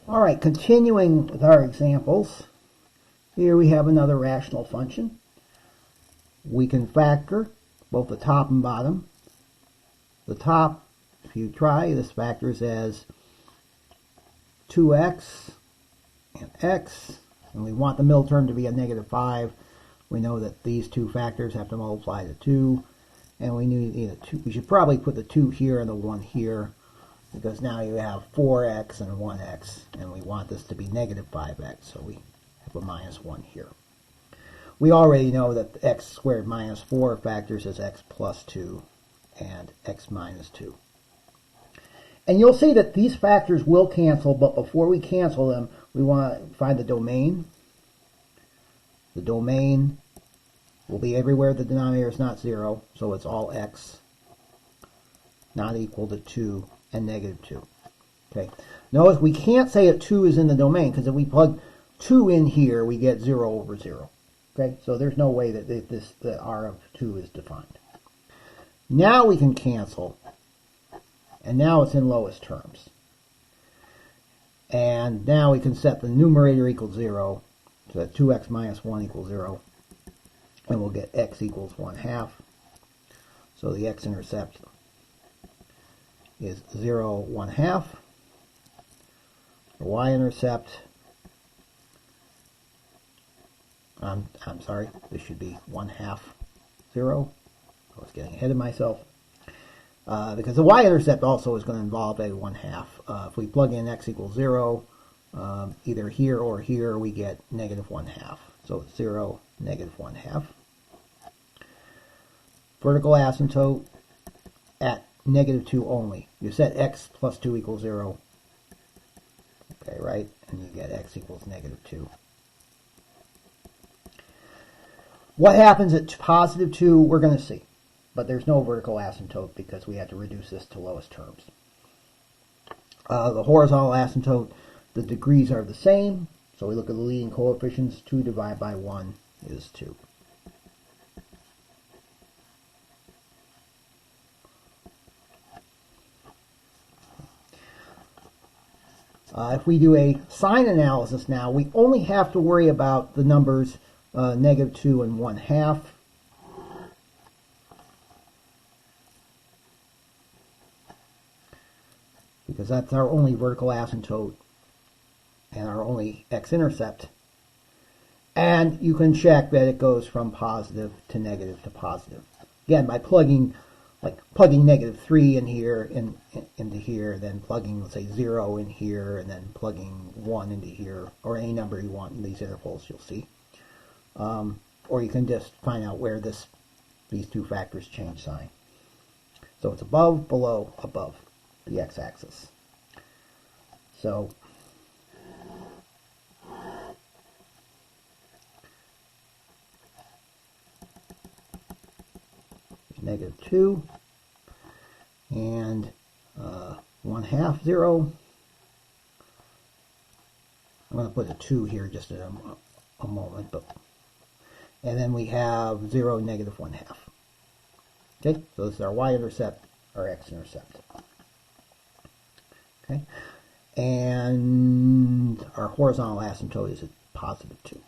All right, continuing with our examples. Here we have another rational function. We can factor both the top and bottom. The top, if you try, this factors as 2x and x, and we want the middle term to be a -5. We know that these two factors have to multiply to 2, and we need a 2. We should probably put the 2 here and the 1 here, because now you have 4x and 1x, and we want this to be -5x, so we have a -1 here. We already know that x squared minus 4 factors as x plus 2 and x minus 2. And you'll see that these factors will cancel, but before we cancel them, we want to find the domain. The domain will be everywhere the denominator is not 0, so it's all x not equal to 2 and -2. Okay. Notice we can't say that 2 is in the domain, because if we plug 2 in here, we get 0 over 0. Okay, so there's no way that the R of 2 is defined. Now we can cancel, and now it's in lowest terms. And now we can set the numerator equals 0, so that 2x minus 1 equals 0, and we'll get x equals 1/2. So the x-intercept is 0, 1/2. The y-intercept, I'm sorry, this should be 1/2, 0. I was getting ahead of myself. Because the y-intercept also is going to involve a 1/2. If we plug in x equals 0, either here or here, we get -1/2. So it's 0, -1/2. Vertical asymptote at -2 only. You set x plus 2 equals 0. Okay, right? And you get x equals -2. What happens at positive 2, we're going to see. But there's no vertical asymptote because we had to reduce this to lowest terms. The horizontal asymptote, the degrees are the same. So we look at the leading coefficients. 2 divided by 1 is 2. If we do a sign analysis now, we only have to worry about the numbers -2 and 1/2. Because that's our only vertical asymptote and our only x-intercept. And you can check that it goes from positive to negative to positive. Again, by plugging -3 in here into here, then plugging, let's say, 0 in here, and then plugging 1 into here, or any number you want in these intervals, you'll see. Or you can just find out where these two factors change sign. So it's above, below, above the x-axis. So -2 and 1/2, 0. I'm going to put a 2 here just in a moment, and then we have 0, -1/2. Okay, so this is our y-intercept, our x-intercept. Okay, and our horizontal asymptote is at positive 2.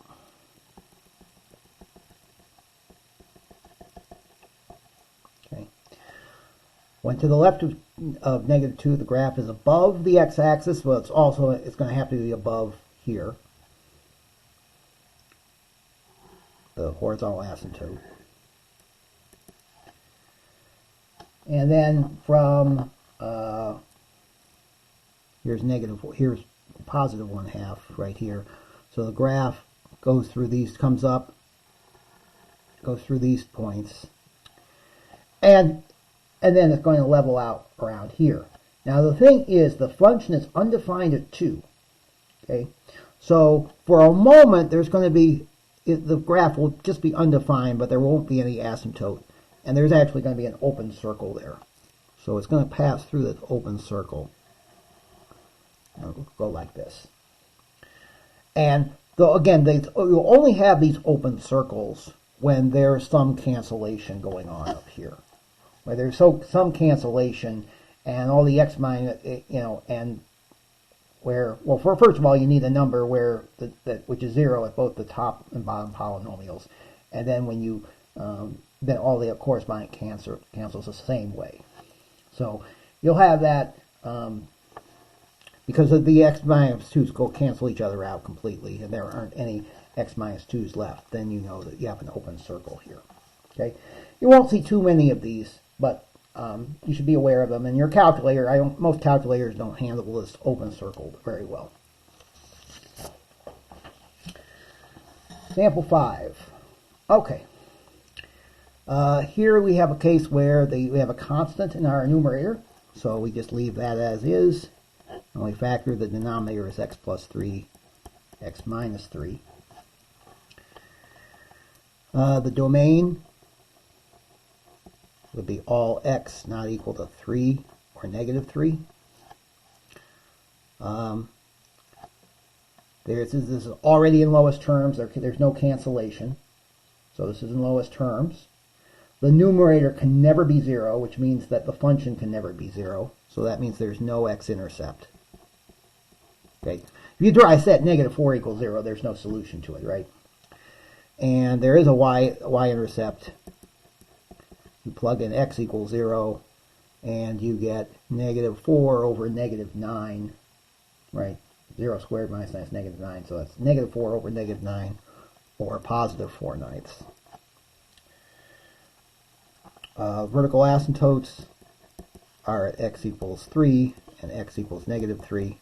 Okay, went to the left of -2. The graph is above the x-axis, but it's going to have to be above here, the horizontal asymptote. And then from here's positive 1/2 right here. So the graph goes through these, comes up, goes through these points, and then it's going to level out around here. Now the thing is, the function is undefined at 2. Okay, so for a moment there's going to be, the graph will just be undefined, but there won't be any asymptote, and there's actually going to be an open circle there. So it's going to pass through this open circle. It'll go like this. And again, you'll only have these open circles when there's some cancellation going on up here, where there's some cancellation, and all the x minus, and where, well, first of all, you need a number where which is 0 at both the top and bottom polynomials, and then when you then all the corresponding cancels the same way. So you'll have that because of the x minus 2's go cancel each other out completely, and there aren't any x minus 2's left. Then you know that you have an open circle here. Okay, you won't see too many of these, but you should be aware of them. And your calculator, most calculators don't handle this open circle very well. Example 5. Okay. Here we have a case where we have a constant in our numerator, so we just leave that as is, and we factor the denominator as x plus 3, x minus 3. The domain would be all x not equal to 3 or negative 3. This is already in lowest terms. There's no cancellation, so this is in lowest terms. The numerator can never be 0, which means that the function can never be 0. So that means there's no x-intercept. Okay. If you draw, I set negative 4 equals 0, there's no solution to it, right? And there is a y-intercept. You plug in x equals 0, and you get negative 4 over negative 9, right? 0 squared minus 9 is negative 9, so that's negative 4 over negative 9, or positive 4/9. Vertical asymptotes are at x equals 3 and x equals negative 3.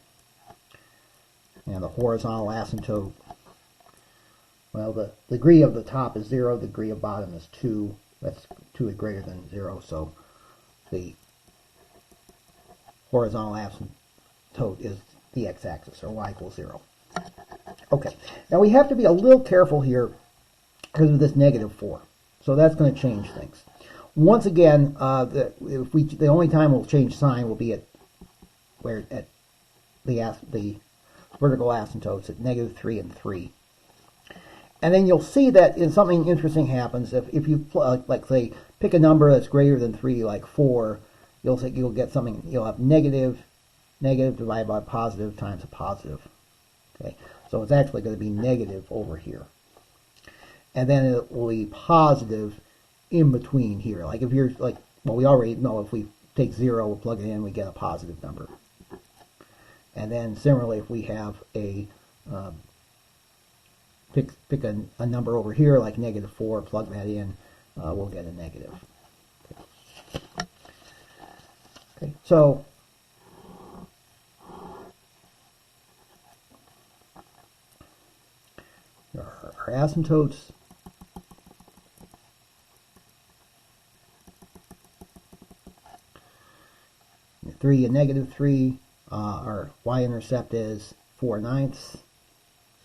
And the horizontal asymptote, well, the degree of the top is 0, the degree of bottom is 2. That's 2 is greater than 0, so the horizontal asymptote is the x-axis, or y equals 0. Okay, now we have to be a little careful here because of this negative 4. So that's going to change things. Once again, the only time we'll change sign will be at the vertical asymptotes at negative 3 and 3. And then you'll see that something interesting happens if you like say pick a number that's greater than 3, like 4. You'll get something. You'll have negative divided by positive times a positive. Okay, so it's actually going to be negative over here, and then it will be positive in between here. Like if you're like, well, we already know if we take 0, we'll plug it in, we get a positive number. And then similarly, if we have a pick a number over here like negative 4, plug that in, we'll get a negative. Okay, so our asymptotes. Three and negative 3, our y-intercept is 4/9,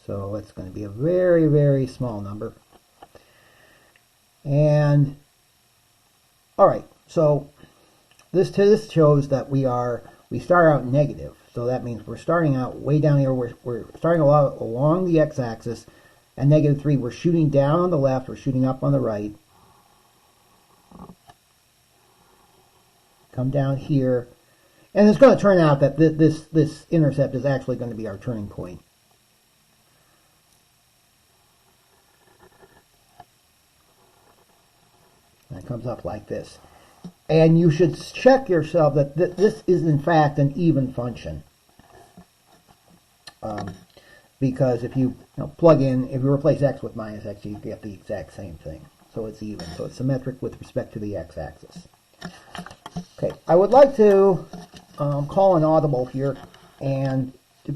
so it's going to be a very, very small number. And all right, so this shows that we start out negative, so that means we're starting out way down here. We're starting a lot along the x-axis, and negative 3. We're shooting down on the left. We're shooting up on the right. Come down here. And it's going to turn out that this intercept is actually going to be our turning point. And it comes up like this. And you should check yourself that this is in fact an even function. Because if you plug in, if you replace x with minus x, you get the exact same thing. So it's even. So it's symmetric with respect to the x-axis. Okay, I would like to call an audible here and to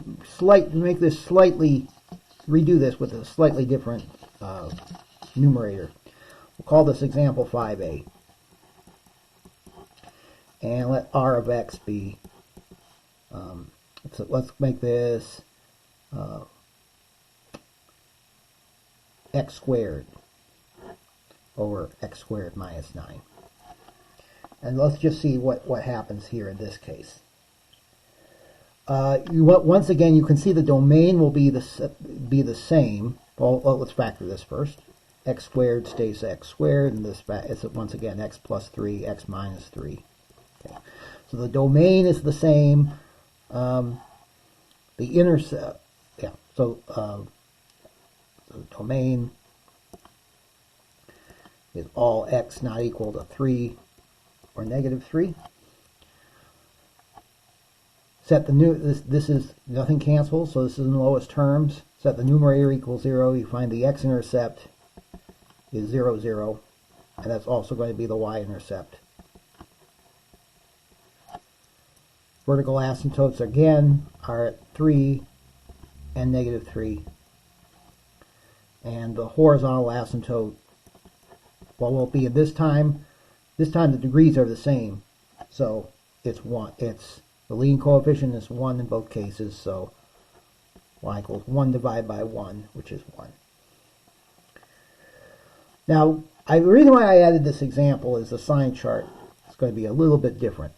make this slightly, redo this with a slightly different numerator. We'll call this example 5a. And let r of x be, let's make this x squared over x squared minus 9. And let's just see what happens here in this case. Once again, you can see the domain will be the same. Well, let's factor this first. X squared stays x squared, and this is once again x plus 3, x minus 3. Okay. So the domain is the same. the intercept, yeah, so the domain is all x not equal to 3 or negative 3. Set the new, this is, nothing cancels, so this is in the lowest terms. Set the numerator equals 0. You find the x-intercept is 0, 0. And that's also going to be the y-intercept. Vertical asymptotes, again, are at 3 and negative 3. And the horizontal asymptote, well, won't be at this time. This time the degrees are the same. So it's 1. The leading coefficient is 1 in both cases, so y equals 1 divided by 1, which is 1. Now, the reason why I added this example is the sign chart is going to be a little bit different.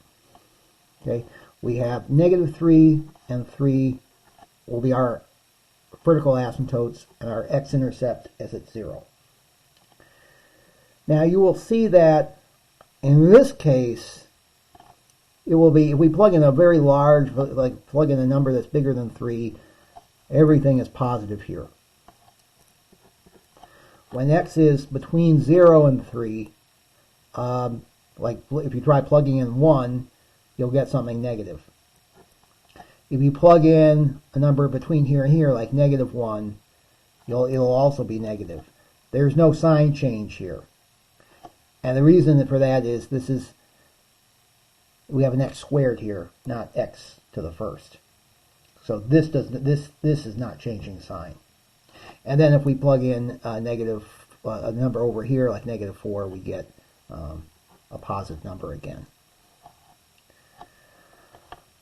Okay, we have negative 3 and 3 will be our vertical asymptotes, and our x-intercept is at 0. Now, you will see that in this case, it will be, if we plug in a very large, like plug in a number that's bigger than 3, everything is positive here. When x is between 0 and 3, like if you try plugging in 1, you'll get something negative. If you plug in a number between here and here, like negative 1, it'll also be negative. There's no sign change here. And the reason for that is we have an x squared here, not x to the first. So this is not changing sign. And then if we plug in a number over here, like negative 4, we get a positive number again.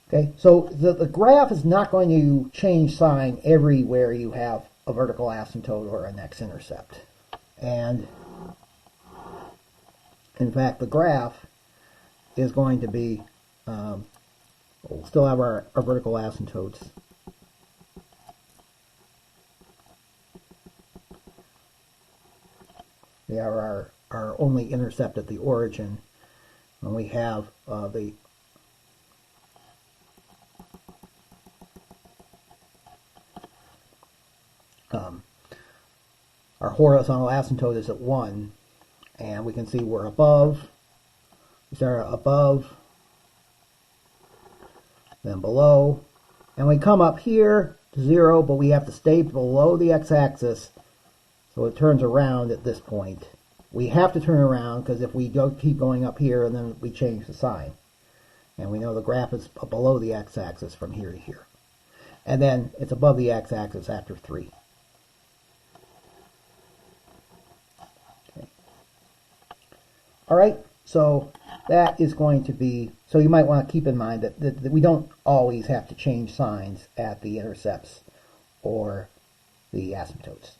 Okay, so the graph is not going to change sign everywhere you have a vertical asymptote or an x-intercept. And in fact, the graph is going to be, we'll still have our vertical asymptotes. We have our only intercept at the origin, and we have our horizontal asymptote is at 1, and we can see we're above. We start above, then below, and we come up here to 0, but we have to stay below the x-axis, so it turns around at this point. We have to turn around because if we keep going up here, and then we change the sign. And we know the graph is below the x-axis from here to here. And then it's above the x-axis after 3. Okay. All right, so that is going to be, so you might want to keep in mind that we don't always have to change signs at the intercepts or the asymptotes.